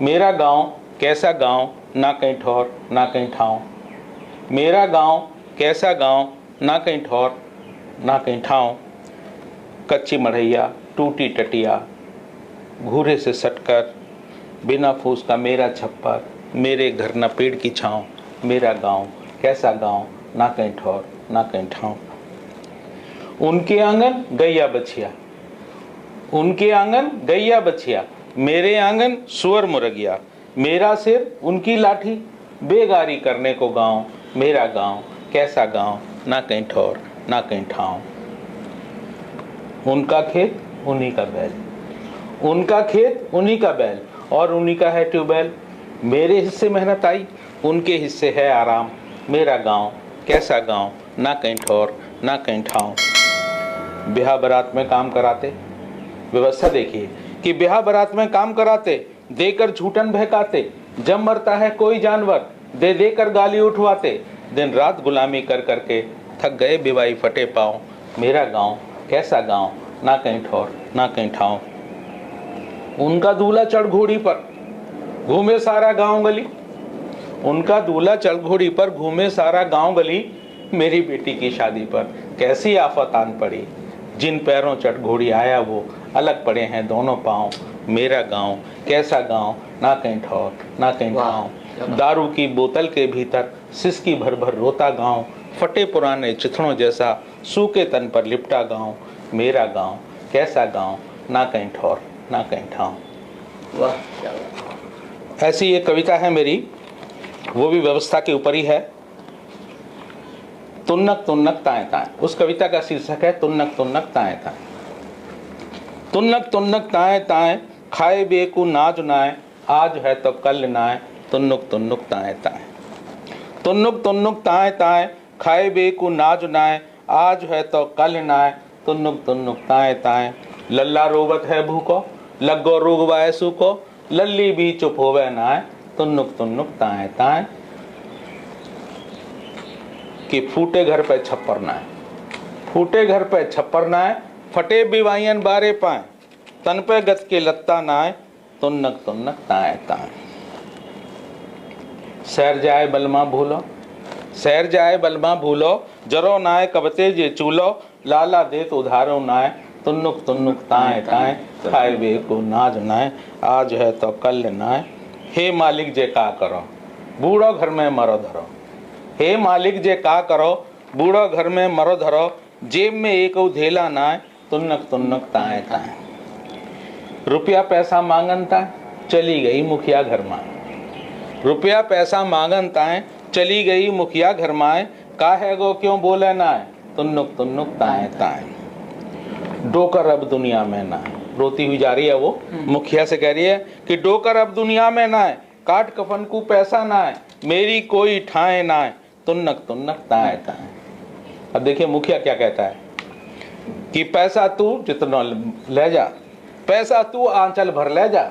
मेरा गांव कैसा गांव, ना कहीं ठौर ना कहीं ठाव। मेरा गांव कैसा गांव, ना कहीं ठौर ना कहीं ठाव। कच्ची मढ़ैया टूटी टटिया, घूरे से सटकर बिना फूस का मेरा छप्पर। मेरे घर न पेड़ की छाँव। मेरा गांव कैसा गांव, ना कहीं ठौर ना कहीं ठाव। उनके आंगन गैया बछिया, उनके आंगन गैया बछिया, मेरे आंगन सुअर मुर्गिया। मेरा सिर उनकी लाठी, बेगारी करने को गांव। मेरा गांव कैसा गांव, ना कहीं ठौर ना कहीं ठाव। उनका खेत उन्हीं का बैल, उनका खेत उन्हीं का बैल, और उन्हीं का है ट्यूबवेल। मेरे हिस्से मेहनत आई, उनके हिस्से है आराम। मेरा गांव कैसा गांव, ना कहीं ठौर ना कहीं ठाव। ब्याह बारात में काम कराते, व्यवस्था देखिए कि ब्याह बारात में काम कराते, देकर झूठन बहकाते। जब मरता है कोई जानवर, दे देकर गाली उठवाते। दिन रात गुलामी कर करके थक गए बेवाई फटे पाँव। मेरा गांव कैसा गांव, ना कहीं ठौर ना कहीं ठाव। उनका दूल्हा चढ़ घोड़ी पर घूमे सारा गांव गली, उनका दूल्हा चढ़ घोड़ी पर घूमे सारा गांव गली। मेरी बेटी की शादी पर कैसी आफत आन पड़ी, जिन पैरों चढ़ घोड़ी आया वो अलग पड़े हैं दोनों पाँव। मेरा गांव कैसा गांव, ना कहीं ठौर ना कहीं ठाव। दारू की बोतल के भीतर सिसकी भर भर रोता गांव, फटे पुराने चिथड़ों जैसा सूखे तन पर लिपटा गांव। मेरा गांव कैसा गांव, ना कहीं ठौर ना कहीं ठाव। ऐसी एक कविता है मेरी, वो भी व्यवस्था के ऊपर ही है। तुन्नक तुन्नक ताए ताए, उस कविता का शीर्षक है तुन्नक तुन्नक ताए ताए। तुन्नक तुन्नक ताए ताए, खाए बेकू नाज नाए, आज है तो कल नाए, तुन्नुक तुन्नुक ताए ताए। तुन्नुक तुन्नुक ताए ताए, खाए बेकू नाज नाए, आज है तो कल नाए, तुन्नुक तुन्नुक ताए ताए। लल्ला रोवत है भूको, लग्गो रोगवाए सूको, लल्ली भी चुप होवे नाए, तुन्नुक तुन्नुक ताए ताए। कि फूटे घर पे छप्पर नाए, फूटे घर पे छप्पर नाए, फटे बिवाइयन बारे पाए, तन पे गत के लत्ता नाए, तुन्नक तुन्नक ताए ताए। सैर जाए बलमा भूलो, सैर जाए बलमा भूलो, जरो नाए कबते जे चूलो, लाला देत उधारो नाए, तुन्नुक तुन्नुक ताए ताए। खाए बे को नाज नाए, आज है तो कल नाए। हे मालिक जे का करो, बूढ़ो घर में मरो धरो। हे मालिक जे का करो, बूढ़ो घर में मरो धरो। जेब में एक उधेला नाए, तुन्नक तुन्नक ताए ताए। रुपया पैसा मांगन ताए, चली गई मुखिया घर माए। रुपया पैसा मांगन ताए, चली गई मुखिया घर माए। काहे गो क्यों बोले नाए, तुन्नुक तुन्नुक ताए ताए। डोकर अब दुनिया में नाए, रोती हुई जा रही है वो, मुखिया से कह रही है कि डोकर अब दुनिया में नाए, काट कफन को पैसा नाए, मेरी कोई ठाए नाए, तुन्नक तुन्नक ताए ताए। अब देखिए मुखिया क्या कहता है कि पैसा तू जितना ले जा, पैसा तू आंचल भर ले जा,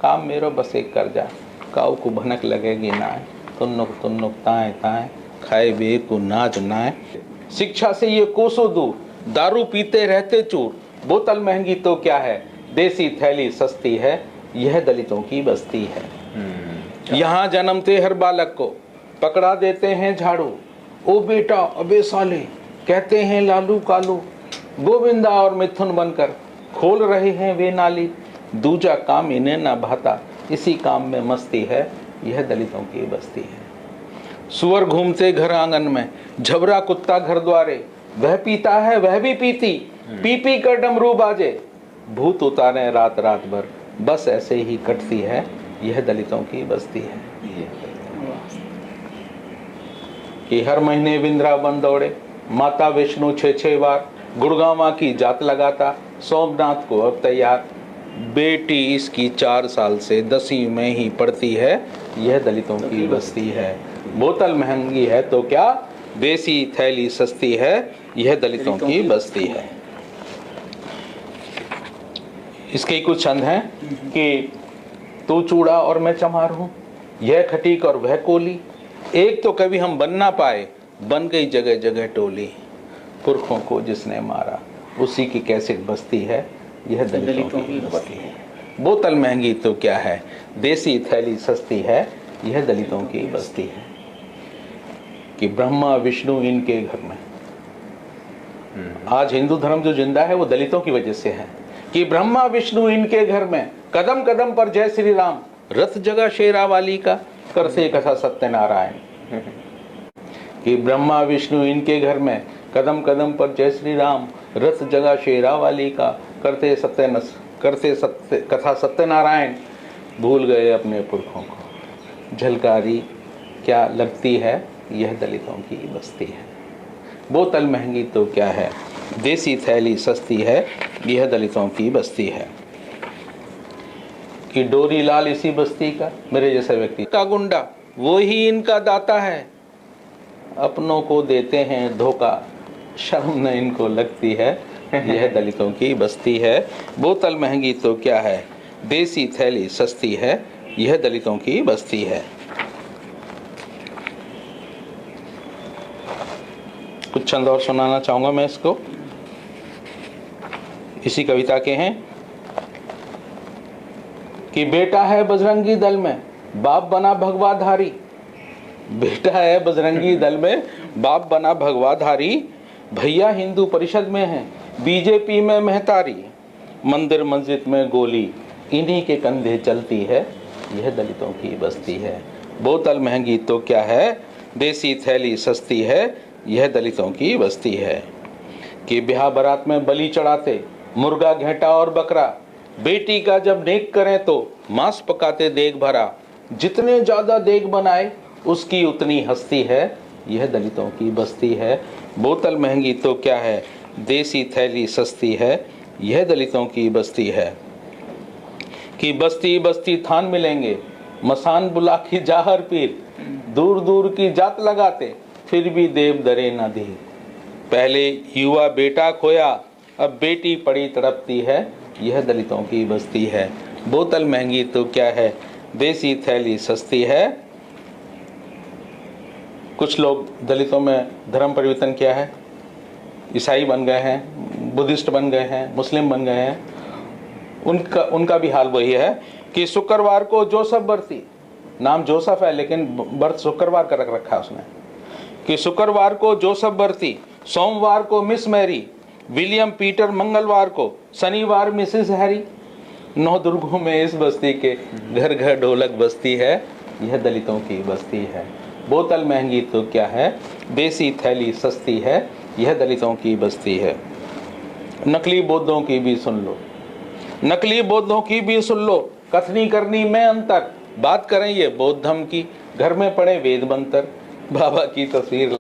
काम मेरो बस एक कर जा, काऊ को भनक लगेगी नाए, तुन्नुक तुन्नुक ताए ताए। खाए बे को नाज नाए। शिक्षा से ये कोसों दूर, दारू पीते रहते चूर, बोतल महंगी तो क्या है, देसी थैली सस्ती है, यह दलितों की बस्ती है। यहाँ जन्मते हर बालक को पकड़ा देते हैं झाड़ू, ओ बेटा अबे साले कहते हैं लालू कालू, गोविंदा और मिथुन बनकर खोल रहे हैं वे नाली, दूजा काम इन्हें ना भाता, इसी काम में मस्ती है, यह दलितों की बस्ती है। सुअर घूमते घर आंगन में, झबरा कुत्ता घर द्वारे, वह पीता है वह भी पीती, पी पी कर डमरू बाजे, भूत उतारे रात रात भर, बस ऐसे ही कटती है, यह दलितों की बस्ती है। कि हर महीने वृंदावन दौड़े, माता विष्णु 6-6 बार, गुड़गांव की जात लगाता, सोमनाथ को अब तैयार, बेटी इसकी 4 साल से 10वीं में ही पढ़ती है, यह दलितों की बस्ती है। बोतल महंगी है तो क्या, देसी थैली सस्ती है, यह दलितों की बस्ती है। इसके कुछ छंद हैं कि तू चूड़ा और मैं चमार हूँ, यह खटीक और वह कोली, एक तो कभी हम बन ना पाए, बन गई जगह जगह टोली, पुरखों को जिसने मारा उसी की कैसे बस्ती है, यह दलितों की बस्ती है। बोतल महंगी तो क्या है, देसी थैली सस्ती है, यह दलितों की बस्ती है। कि ब्रह्मा विष्णु इनके घर में, आज हिंदू धर्म जो जिंदा है वो दलितों की वजह से है। कि ब्रह्मा विष्णु इनके घर में, कदम कदम पर जय श्री राम, रथ जगह शेरावाली का, करते कथा सत्यनारायण। कि ब्रह्मा विष्णु इनके घर में, कदम कदम पर जय श्री राम, रथ जगह शेरावाली का, करते सत्य कथा सत्यनारायण। भूल गए अपने पुरखों को, झलकारी क्या लगती है, यह दलितों की बस्ती है। बोतल महंगी तो क्या है, देसी थैली सस्ती है, यह दलितों की बस्ती है। कि डोरी लाल इसी बस्ती का, मेरे जैसा व्यक्ति का गुंडा, वो ही इनका दाता है, अपनों को देते हैं धोखा, शर्म न इनको लगती है, यह दलितों की बस्ती है। बोतल महंगी तो क्या है, देसी थैली सस्ती है, यह दलितों की बस्ती है। कुछ छंद और सुनाना चाहूंगा मैं इसको, इसी कविता के हैं। कि बेटा है बजरंगी दल में, बाप बना भगवाधारी, बेटा है बजरंगी दल में, बाप बना भगवाधारी, भैया हिंदू परिषद में है, बीजेपी में महतारी, मंदिर मस्जिद में गोली, इन्हीं के कंधे चलती है, यह दलितों की बस्ती है। बोतल महंगी तो क्या है, देसी थैली सस्ती है, यह दलितों की बस्ती है। कि ब्याह बारात में बलि चढ़ाते, मुर्गा घेटा और बकरा, बेटी का जब नेक करें तो मांस पकाते देग भरा, जितने ज्यादा देग बनाए उसकी उतनी हस्ती है, यह दलितों की बस्ती है। बोतल महंगी तो क्या है, देसी थैली सस्ती है, यह दलितों की बस्ती है। कि बस्ती बस्ती थान मिलेंगे, मसान बुला की जाहर पीर, दूर दूर की जात लगाते, फिर भी देव दरे न दी, पहले युवा बेटा खोया, अब बेटी पड़ी तड़पती है, यह दलितों की बस्ती है। बोतल महंगी तो क्या है, देसी थैली सस्ती है। कुछ लोग दलितों में धर्म परिवर्तन किया है, ईसाई बन गए हैं, बुद्धिस्ट बन गए हैं, मुस्लिम बन गए हैं, उनका भी हाल वही है। कि शुक्रवार को जोसेफ बरती, नाम जोसेफ है लेकिन बर्थ शुक्रवार का रख रखा है उसने। कि शुक्रवार को जोसेफ बरती, सोमवार को मिस मैरी, विलियम पीटर मंगलवार को, शनिवार मिसिस हैरी, 9 दुर्गों में इस बस्ती के घर घर ढोलक बस्ती है, यह दलितों की बस्ती है। बोतल महंगी तो क्या है, देसी थैली सस्ती है, यह दलितों की बस्ती है। नकली बौद्धों की भी सुन लो, नकली बौद्धों की भी सुन लो, कथनी करनी में अंतर, बात करें ये बौद्ध धर्म की, घर में पड़े वेद मंत्र, बाबा की तस्वीर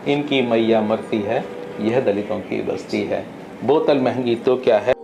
इनकी मैया मरती है, यह दलितों की बस्ती है। बोतल महंगी तो क्या है।